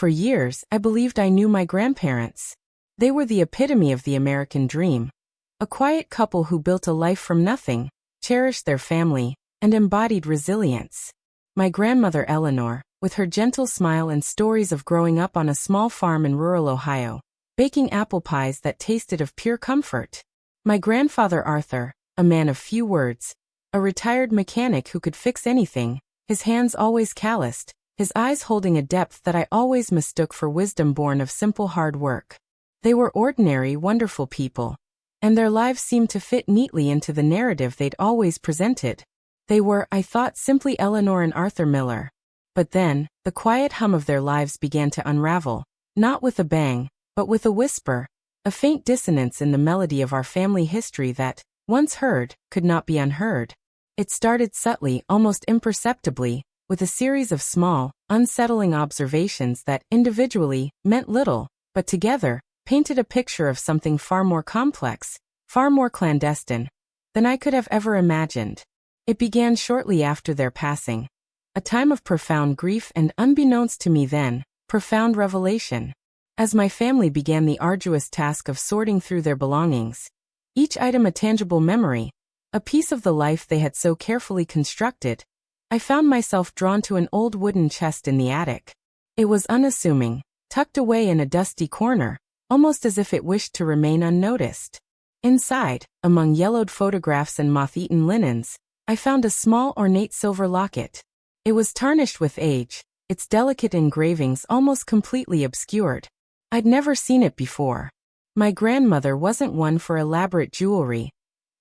For years, I believed I knew my grandparents. They were the epitome of the American dream. A quiet couple who built a life from nothing, cherished their family, and embodied resilience. My grandmother Eleanor, with her gentle smile and stories of growing up on a small farm in rural Ohio, baking apple pies that tasted of pure comfort. My grandfather Arthur, a man of few words, a retired mechanic who could fix anything, his hands always calloused, his eyes holding a depth that I always mistook for wisdom born of simple hard work. They were ordinary, wonderful people, and their lives seemed to fit neatly into the narrative they'd always presented. They were, I thought, simply Eleanor and Arthur Miller. But then, the quiet hum of their lives began to unravel, not with a bang, but with a whisper, a faint dissonance in the melody of our family history that, once heard, could not be unheard. It started subtly, almost imperceptibly, with a series of small, unsettling observations that, individually, meant little, but together, painted a picture of something far more complex, far more clandestine, than I could have ever imagined. It began shortly after their passing. A time of profound grief and, unbeknownst to me then, profound revelation. As my family began the arduous task of sorting through their belongings, each item a tangible memory, a piece of the life they had so carefully constructed, I found myself drawn to an old wooden chest in the attic. It was unassuming, tucked away in a dusty corner, almost as if it wished to remain unnoticed. Inside, among yellowed photographs and moth-eaten linens, I found a small ornate silver locket. It was tarnished with age, its delicate engravings almost completely obscured. I'd never seen it before. My grandmother wasn't one for elaborate jewelry.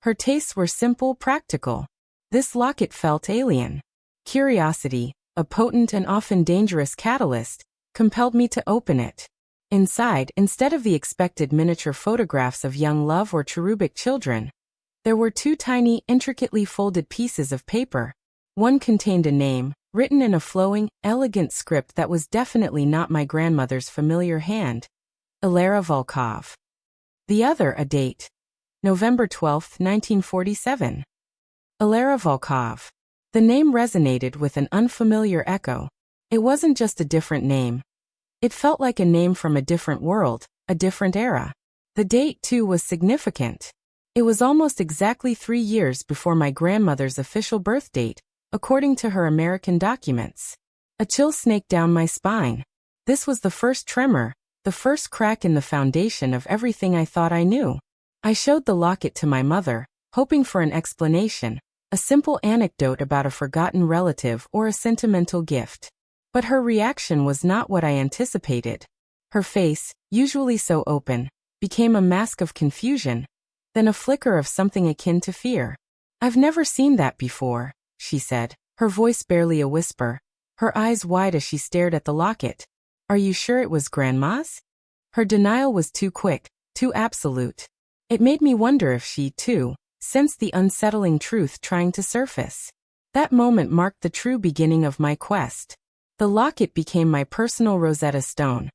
Her tastes were simple, practical. This locket felt alien. Curiosity, a potent and often dangerous catalyst, compelled me to open it. Inside, instead of the expected miniature photographs of young love or cherubic children, there were two tiny, intricately folded pieces of paper. One contained a name, written in a flowing, elegant script that was definitely not my grandmother's familiar hand. Ilara Volkov. The other a date. November 12, 1947. Ilara Volkov. The name resonated with an unfamiliar echo. It wasn't just a different name. It felt like a name from a different world, a different era. The date, too, was significant. It was almost exactly 3 years before my grandmother's official birth date, according to her American documents. A chill snaked down my spine. This was the first tremor, the first crack in the foundation of everything I thought I knew. I showed the locket to my mother, hoping for an explanation, a simple anecdote about a forgotten relative or a sentimental gift. But her reaction was not what I anticipated. Her face, usually so open, became a mask of confusion, then a flicker of something akin to fear. "I've never seen that before," she said, her voice barely a whisper, her eyes wide as she stared at the locket. "Are you sure it was Grandma's?" Her denial was too quick, too absolute. It made me wonder if she, too, sensed the unsettling truth trying to surface. That moment marked the true beginning of my quest. The locket became my personal Rosetta Stone,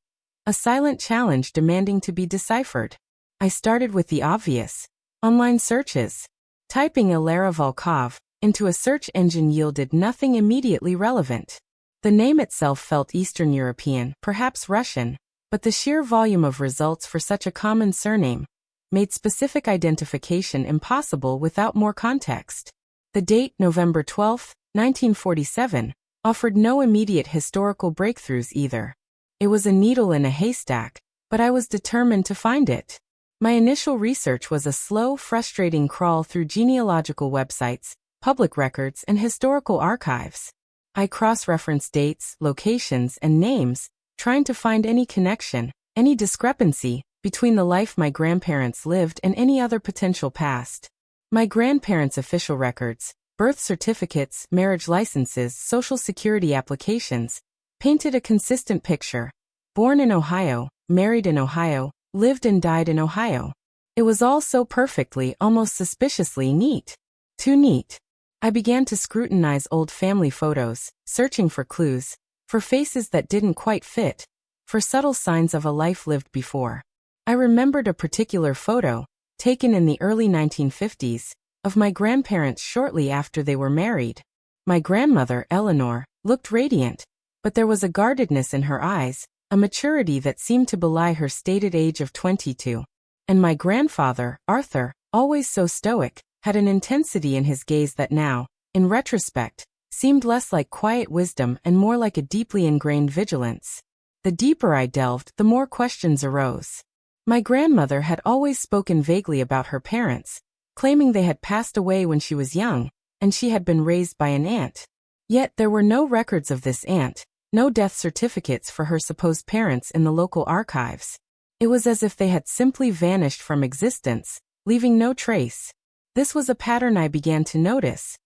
a silent challenge demanding to be deciphered. I started with the obvious. Online searches. Typing Ilara Volkov into a search engine yielded nothing immediately relevant. The name itself felt Eastern European, perhaps Russian, but the sheer volume of results for such a common surname made specific identification impossible without more context. The date, November 12, 1947, offered no immediate historical breakthroughs either. It was a needle in a haystack, but I was determined to find it. My initial research was a slow, frustrating crawl through genealogical websites, public records, and historical archives. I cross-referenced dates, locations, and names, trying to find any connection, any discrepancy, between the life my grandparents lived and any other potential past. My grandparents' official records, birth certificates, marriage licenses, social security applications, painted a consistent picture. Born in Ohio, married in Ohio, lived and died in Ohio. It was all so perfectly, almost suspiciously neat. Too neat. I began to scrutinize old family photos, searching for clues, for faces that didn't quite fit, for subtle signs of a life lived before. I remembered a particular photo, taken in the early 1950s, of my grandparents shortly after they were married. My grandmother, Eleanor, looked radiant, but there was a guardedness in her eyes, a maturity that seemed to belie her stated age of 22. And my grandfather, Arthur, always so stoic, had an intensity in his gaze that now, in retrospect, seemed less like quiet wisdom and more like a deeply ingrained vigilance. The deeper I delved, the more questions arose. My grandmother had always spoken vaguely about her parents, claiming they had passed away when she was young, and she had been raised by an aunt. Yet there were no records of this aunt, no death certificates for her supposed parents in the local archives. It was as if they had simply vanished from existence, leaving no trace. This was a pattern I began to notice.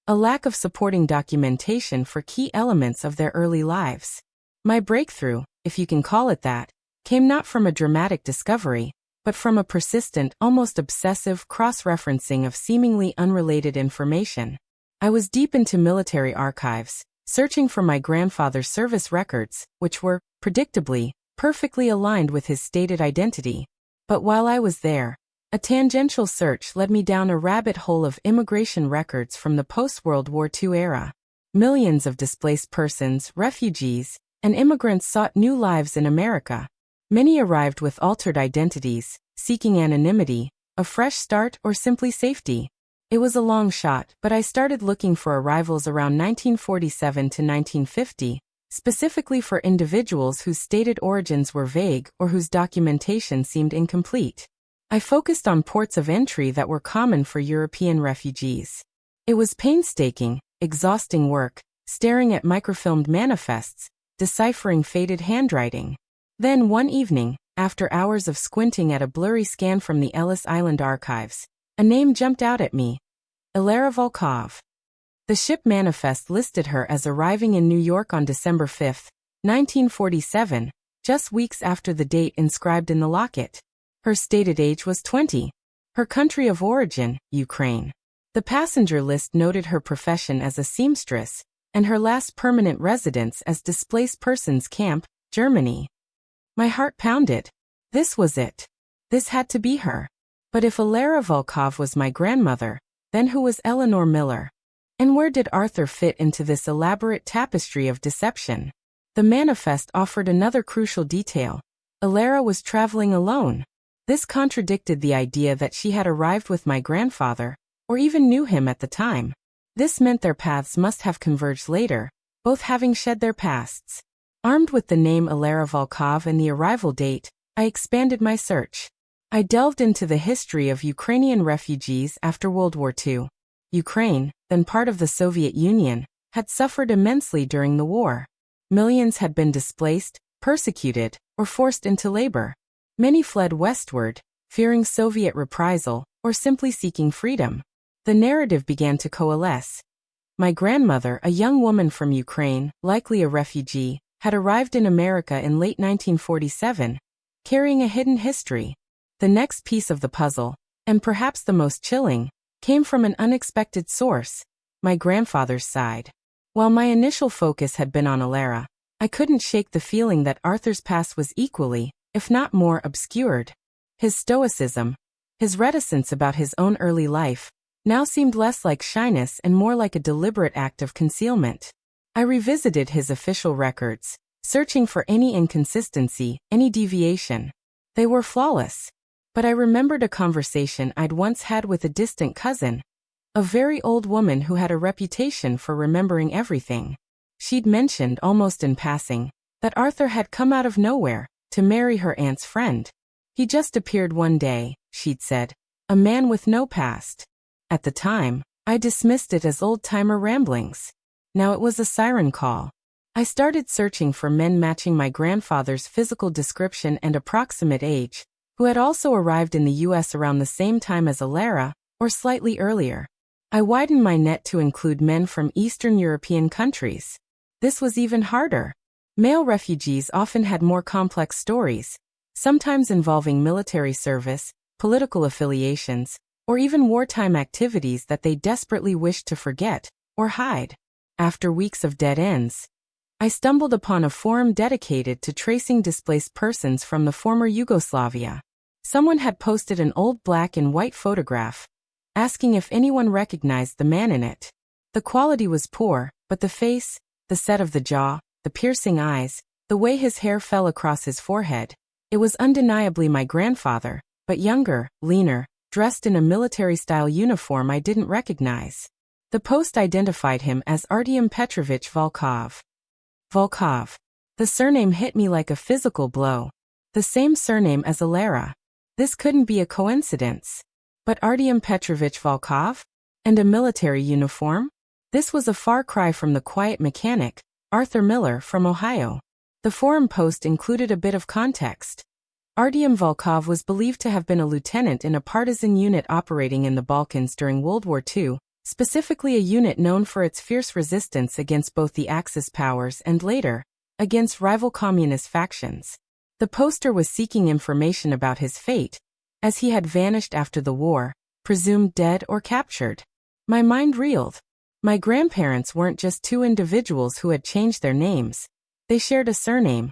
A lack of supporting documentation for key elements of their early lives. My breakthrough, if you can call it that, came not from a dramatic discovery, but from a persistent, almost obsessive cross-referencing of seemingly unrelated information. I was deep into military archives, searching for my grandfather's service records, which were, predictably, perfectly aligned with his stated identity. But while I was there, a tangential search led me down a rabbit hole of immigration records from the post-World War II era. Millions of displaced persons, refugees, and immigrants sought new lives in America. Many arrived with altered identities, seeking anonymity, a fresh start, or simply safety. It was a long shot, but I started looking for arrivals around 1947 to 1950, specifically for individuals whose stated origins were vague or whose documentation seemed incomplete. I focused on ports of entry that were common for European refugees. It was painstaking, exhausting work, staring at microfilmed manifests, deciphering faded handwriting. Then one evening, after hours of squinting at a blurry scan from the Ellis Island archives, a name jumped out at me. Ilera Volkov. The ship manifest listed her as arriving in New York on December 5, 1947, just weeks after the date inscribed in the locket. Her stated age was 20. Her country of origin, Ukraine. The passenger list noted her profession as a seamstress, and her last permanent residence as Displaced Persons Camp, Germany. My heart pounded. This was it. This had to be her. But if Ilera Volkov was my grandmother, then who was Eleanor Miller? And where did Arthur fit into this elaborate tapestry of deception? The manifest offered another crucial detail. Ilera was traveling alone. This contradicted the idea that she had arrived with my grandfather, or even knew him at the time. This meant their paths must have converged later, both having shed their pasts. Armed with the name Ilera Volkov and the arrival date, I expanded my search. I delved into the history of Ukrainian refugees after World War II. Ukraine, then part of the Soviet Union, had suffered immensely during the war. Millions had been displaced, persecuted, or forced into labor. Many fled westward, fearing Soviet reprisal, or simply seeking freedom. The narrative began to coalesce. My grandmother, a young woman from Ukraine, likely a refugee, had arrived in America in late 1947, carrying a hidden history. The next piece of the puzzle, and perhaps the most chilling, came from an unexpected source, my grandfather's side. While my initial focus had been on Ilera, I couldn't shake the feeling that Arthur's past was equally, if not more, obscured. His stoicism, his reticence about his own early life, now seemed less like shyness and more like a deliberate act of concealment. I revisited his official records, searching for any inconsistency, any deviation. They were flawless. But I remembered a conversation I'd once had with a distant cousin, a very old woman who had a reputation for remembering everything. She'd mentioned, almost in passing, that Arthur had come out of nowhere to marry her aunt's friend. He just appeared one day, she'd said, a man with no past. At the time, I dismissed it as old-timer ramblings. Now it was a siren call. I started searching for men matching my grandfather's physical description and approximate age, who had also arrived in the U.S. around the same time as Ilera, or slightly earlier. I widened my net to include men from Eastern European countries. This was even harder. Male refugees often had more complex stories, sometimes involving military service, political affiliations, or even wartime activities that they desperately wished to forget or hide. After weeks of dead ends, I stumbled upon a forum dedicated to tracing displaced persons from the former Yugoslavia. Someone had posted an old black and white photograph, asking if anyone recognized the man in it. The quality was poor, but the face, the set of the jaw, the piercing eyes, The way his hair fell across his forehead. It was undeniably my grandfather, but younger, leaner, dressed in a military-style uniform I didn't recognize. The post identified him as Artyom Petrovich Volkov. Volkov. The surname hit me like a physical blow. The same surname as Alara. This couldn't be a coincidence. But Artyom Petrovich Volkov? And a military uniform? This was a far cry from the quiet mechanic, Arthur Miller from Ohio. The forum post included a bit of context. Artyom Volkov was believed to have been a lieutenant in a partisan unit operating in the Balkans during World War II, specifically a unit known for its fierce resistance against both the Axis powers and later, against rival communist factions. The poster was seeking information about his fate, as he had vanished after the war, presumed dead or captured. My mind reeled. My grandparents weren't just two individuals who had changed their names. They shared a surname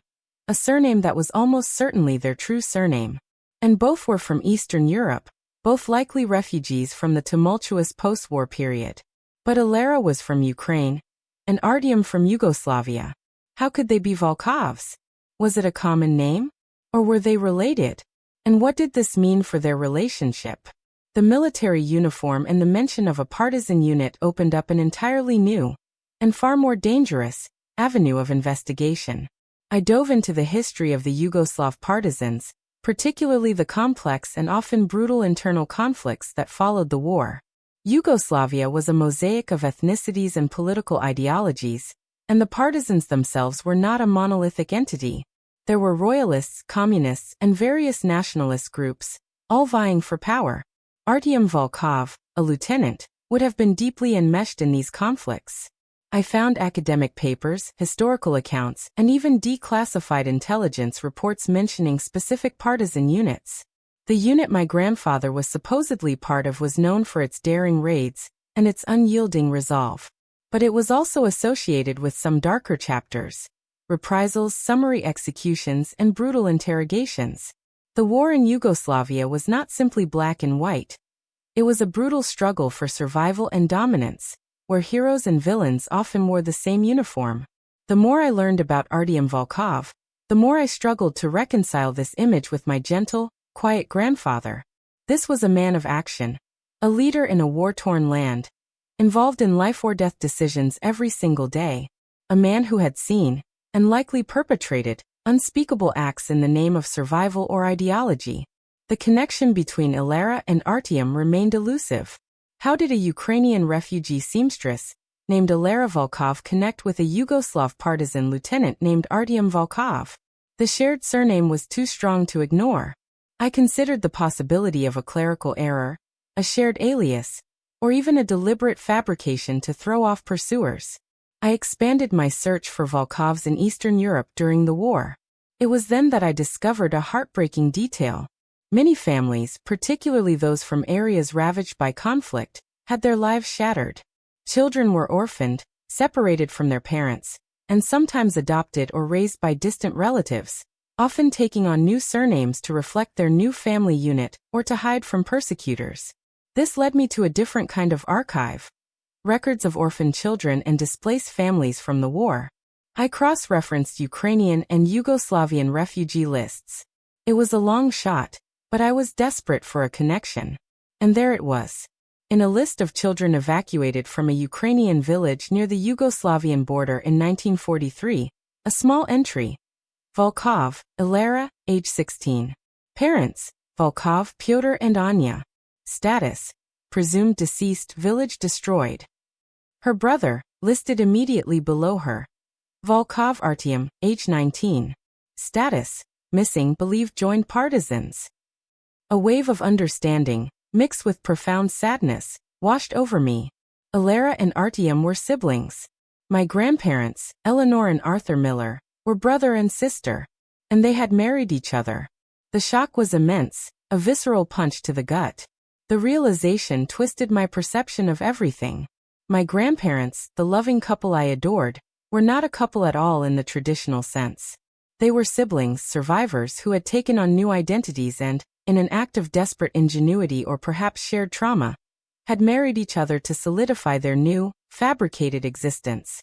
that was almost certainly their true surname. And both were from Eastern Europe, both likely refugees from the tumultuous post-war period. But Alara was from Ukraine, and Artyom from Yugoslavia. How could they be Volkovs? Was it a common name? Or were they related? And what did this mean for their relationship? The military uniform and the mention of a partisan unit opened up an entirely new, and far more dangerous, avenue of investigation. I dove into the history of the Yugoslav partisans, particularly the complex and often brutal internal conflicts that followed the war. Yugoslavia was a mosaic of ethnicities and political ideologies, and the partisans themselves were not a monolithic entity. There were royalists, communists, and various nationalist groups, all vying for power. Artyom Volkov, a lieutenant, would have been deeply enmeshed in these conflicts. I found academic papers, historical accounts, and even declassified intelligence reports mentioning specific partisan units. The unit my grandfather was supposedly part of was known for its daring raids and its unyielding resolve. But it was also associated with some darker chapters: reprisals, summary executions, and brutal interrogations. The war in Yugoslavia was not simply black and white. It was a brutal struggle for survival and dominance, where heroes and villains often wore the same uniform. The more I learned about Artyom Volkov, the more I struggled to reconcile this image with my gentle, quiet grandfather. This was a man of action, a leader in a war-torn land, involved in life-or-death decisions every single day, a man who had seen, and likely perpetrated, unspeakable acts in the name of survival or ideology. The connection between Alara and Artyom remained elusive. How did a Ukrainian refugee seamstress, named Alara Volkov, connect with a Yugoslav partisan lieutenant named Artyom Volkov? The shared surname was too strong to ignore. I considered the possibility of a clerical error, a shared alias, or even a deliberate fabrication to throw off pursuers. I expanded my search for Volkovs in Eastern Europe during the war. It was then that I discovered a heartbreaking detail. Many families, particularly those from areas ravaged by conflict, had their lives shattered. Children were orphaned, separated from their parents, and sometimes adopted or raised by distant relatives, often taking on new surnames to reflect their new family unit or to hide from persecutors. This led me to a different kind of archive: records of orphaned children and displaced families from the war. I cross-referenced Ukrainian and Yugoslavian refugee lists. It was a long shot, but I was desperate for a connection. And there it was. In a list of children evacuated from a Ukrainian village near the Yugoslavian border in 1943, a small entry: Volkov, Alara, age 16. Parents: Volkov, Pyotr and Anya. Status: presumed deceased, village destroyed. Her brother, listed immediately below her: Volkov Artyom, age 19. Status: missing, believed joined partisans. A wave of understanding, mixed with profound sadness, washed over me. Alara and Artyom were siblings. My grandparents, Eleanor and Arthur Miller, were brother and sister, and they had married each other. The shock was immense, a visceral punch to the gut. The realization twisted my perception of everything. My grandparents, the loving couple I adored, were not a couple at all in the traditional sense. They were siblings, survivors who had taken on new identities and, in an act of desperate ingenuity or perhaps shared trauma, had married each other to solidify their new, fabricated existence.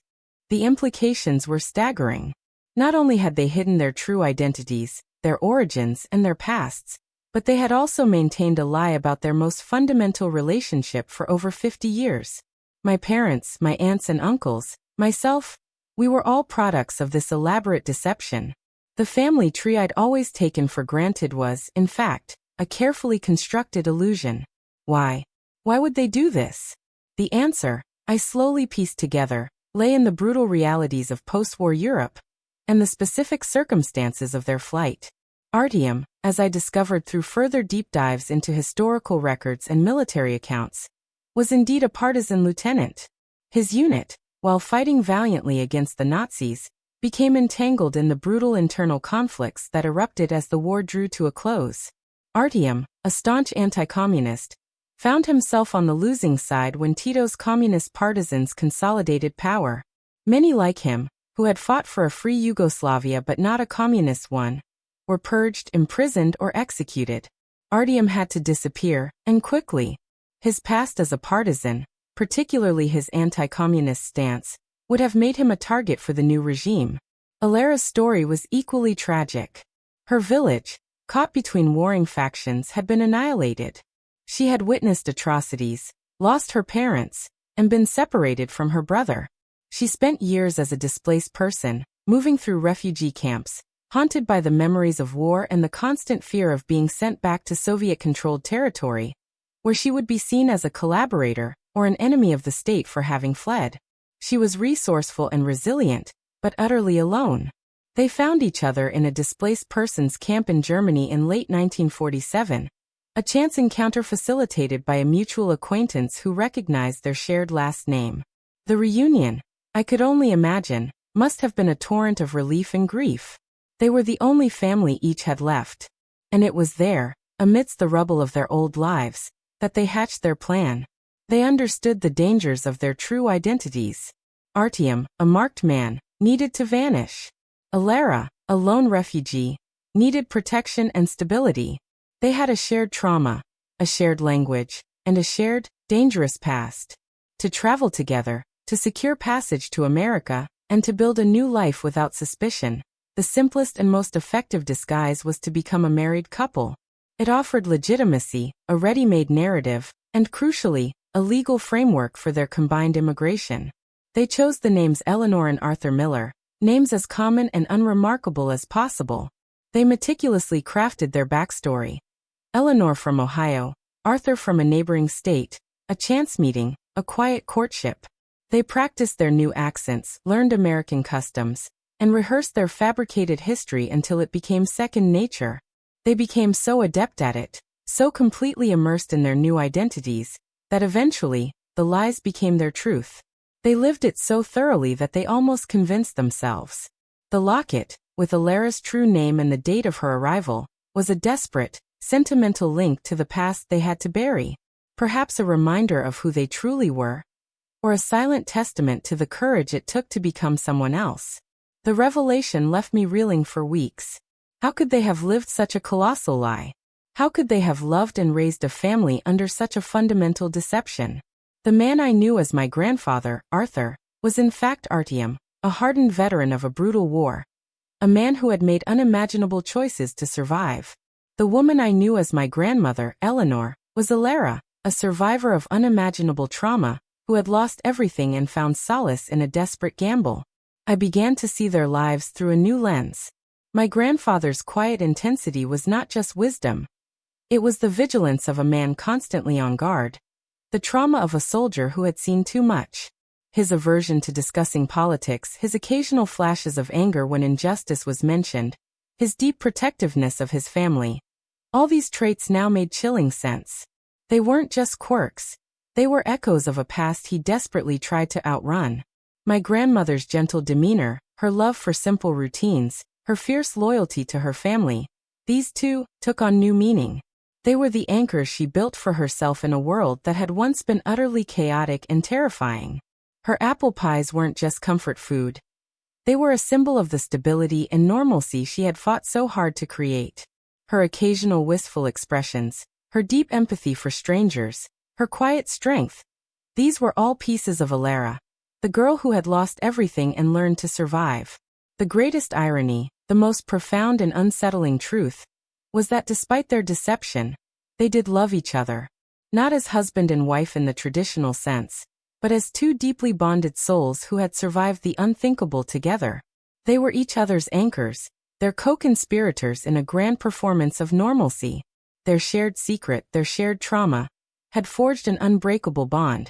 The implications were staggering. Not only had they hidden their true identities, their origins, and their pasts, but they had also maintained a lie about their most fundamental relationship for over 50 years. My parents, my aunts and uncles, myself, we were all products of this elaborate deception. The family tree I'd always taken for granted was, in fact, a carefully constructed illusion. Why? Why would they do this? The answer, I slowly pieced together, lay in the brutal realities of post-war Europe and the specific circumstances of their flight. Artyom, as I discovered through further deep dives into historical records and military accounts, was indeed a partisan lieutenant. His unit, while fighting valiantly against the Nazis, became entangled in the brutal internal conflicts that erupted as the war drew to a close. Artyom, a staunch anti-communist, found himself on the losing side when Tito's communist partisans consolidated power. Many like him, who had fought for a free Yugoslavia but not a communist one, were purged, imprisoned, or executed. Artyom had to disappear, and quickly. His past as a partisan, particularly his anti-communist stance, would have made him a target for the new regime. Alera's story was equally tragic. Her village, caught between warring factions, had been annihilated. She had witnessed atrocities, lost her parents, and been separated from her brother. She spent years as a displaced person, moving through refugee camps, haunted by the memories of war and the constant fear of being sent back to Soviet-controlled territory, where she would be seen as a collaborator or an enemy of the state for having fled. She was resourceful and resilient, but utterly alone. They found each other in a displaced persons camp in Germany in late 1947, a chance encounter facilitated by a mutual acquaintance who recognized their shared last name. The reunion, I could only imagine, must have been a torrent of relief and grief. They were the only family each had left, and it was there, amidst the rubble of their old lives, that they hatched their plan. They understood the dangers of their true identities. Artyom, a marked man, needed to vanish. Alera, a lone refugee, needed protection and stability. They had a shared trauma, a shared language, and a shared, dangerous past. To travel together, to secure passage to America, and to build a new life without suspicion, the simplest and most effective disguise was to become a married couple. It offered legitimacy, a ready-made narrative, and crucially, a legal framework for their combined immigration. They chose the names Eleanor and Arthur Miller, names as common and unremarkable as possible. They meticulously crafted their backstory. Eleanor from Ohio, Arthur from a neighboring state, a chance meeting, a quiet courtship. They practiced their new accents, learned American customs, and rehearsed their fabricated history until it became second nature. They became so adept at it, so completely immersed in their new identities, that eventually, the lies became their truth. They lived it so thoroughly that they almost convinced themselves. The locket, with Alera's true name and the date of her arrival, was a desperate, sentimental link to the past they had to bury. Perhaps a reminder of who they truly were, or a silent testament to the courage it took to become someone else. The revelation left me reeling for weeks. How could they have lived such a colossal lie? How could they have loved and raised a family under such a fundamental deception? The man I knew as my grandfather, Arthur, was in fact Artyom, a hardened veteran of a brutal war. A man who had made unimaginable choices to survive. The woman I knew as my grandmother, Eleanor, was Alera, a survivor of unimaginable trauma, who had lost everything and found solace in a desperate gamble. I began to see their lives through a new lens. My grandfather's quiet intensity was not just wisdom. It was the vigilance of a man constantly on guard. The trauma of a soldier who had seen too much. His aversion to discussing politics, his occasional flashes of anger when injustice was mentioned, his deep protectiveness of his family. All these traits now made chilling sense. They weren't just quirks. They were echoes of a past he desperately tried to outrun. My grandmother's gentle demeanor, her love for simple routines, her fierce loyalty to her family, these too, took on new meaning. They were the anchors she built for herself in a world that had once been utterly chaotic and terrifying. Her apple pies weren't just comfort food. They were a symbol of the stability and normalcy she had fought so hard to create. Her occasional wistful expressions, her deep empathy for strangers, her quiet strength. These were all pieces of Alera, the girl who had lost everything and learned to survive. The greatest irony, the most profound and unsettling truth, was that despite their deception, they did love each other. Not as husband and wife in the traditional sense, but as two deeply bonded souls who had survived the unthinkable together. They were each other's anchors, their co-conspirators in a grand performance of normalcy. Their shared secret, their shared trauma, had forged an unbreakable bond,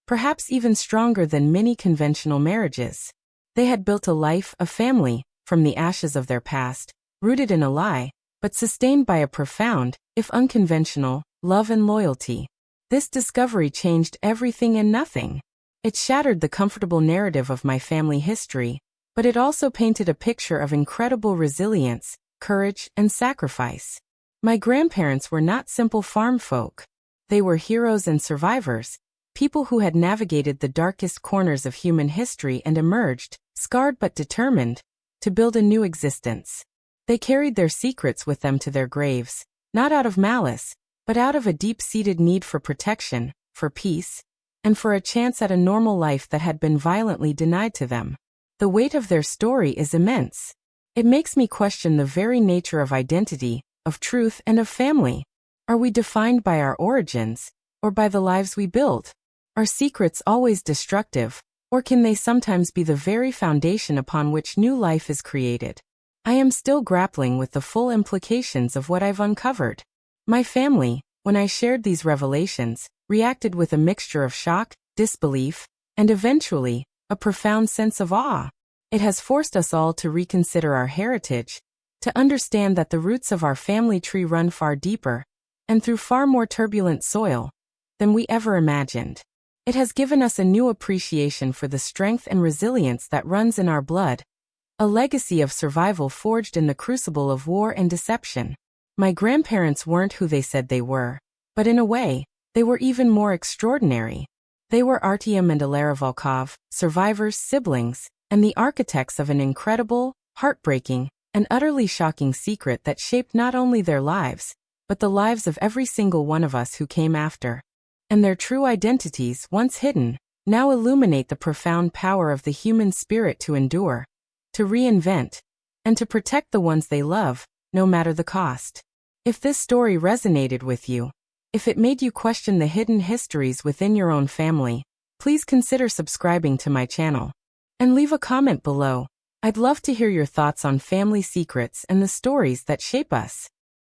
perhaps even stronger than many conventional marriages. They had built a life, a family, from the ashes of their past, rooted in a lie, but sustained by a profound, if unconventional, love and loyalty. This discovery changed everything and nothing. It shattered the comfortable narrative of my family history, but it also painted a picture of incredible resilience, courage, and sacrifice. My grandparents were not simple farm folk. They were heroes and survivors, people who had navigated the darkest corners of human history and emerged, scarred but determined, to build a new existence. They carried their secrets with them to their graves, not out of malice, but out of a deep-seated need for protection, for peace, and for a chance at a normal life that had been violently denied to them. The weight of their story is immense. It makes me question the very nature of identity, of truth, and of family. Are we defined by our origins, or by the lives we build? Are secrets always destructive, or can they sometimes be the very foundation upon which new life is created? I am still grappling with the full implications of what I've uncovered. My family, when I shared these revelations, reacted with a mixture of shock, disbelief, and eventually, a profound sense of awe. It has forced us all to reconsider our heritage, to understand that the roots of our family tree run far deeper, and through far more turbulent soil, than we ever imagined. It has given us a new appreciation for the strength and resilience that runs in our blood, a legacy of survival forged in the crucible of war and deception. My grandparents weren't who they said they were, but in a way, they were even more extraordinary. They were Artyom and Alara Volkov, survivors, siblings, and the architects of an incredible, heartbreaking, and utterly shocking secret that shaped not only their lives, but the lives of every single one of us who came after. And their true identities, once hidden, now illuminate the profound power of the human spirit to endure, to reinvent, and to protect the ones they love, no matter the cost. If this story resonated with you, if it made you question the hidden histories within your own family, please consider subscribing to my channel. And leave a comment below. I'd love to hear your thoughts on family secrets and the stories that shape us.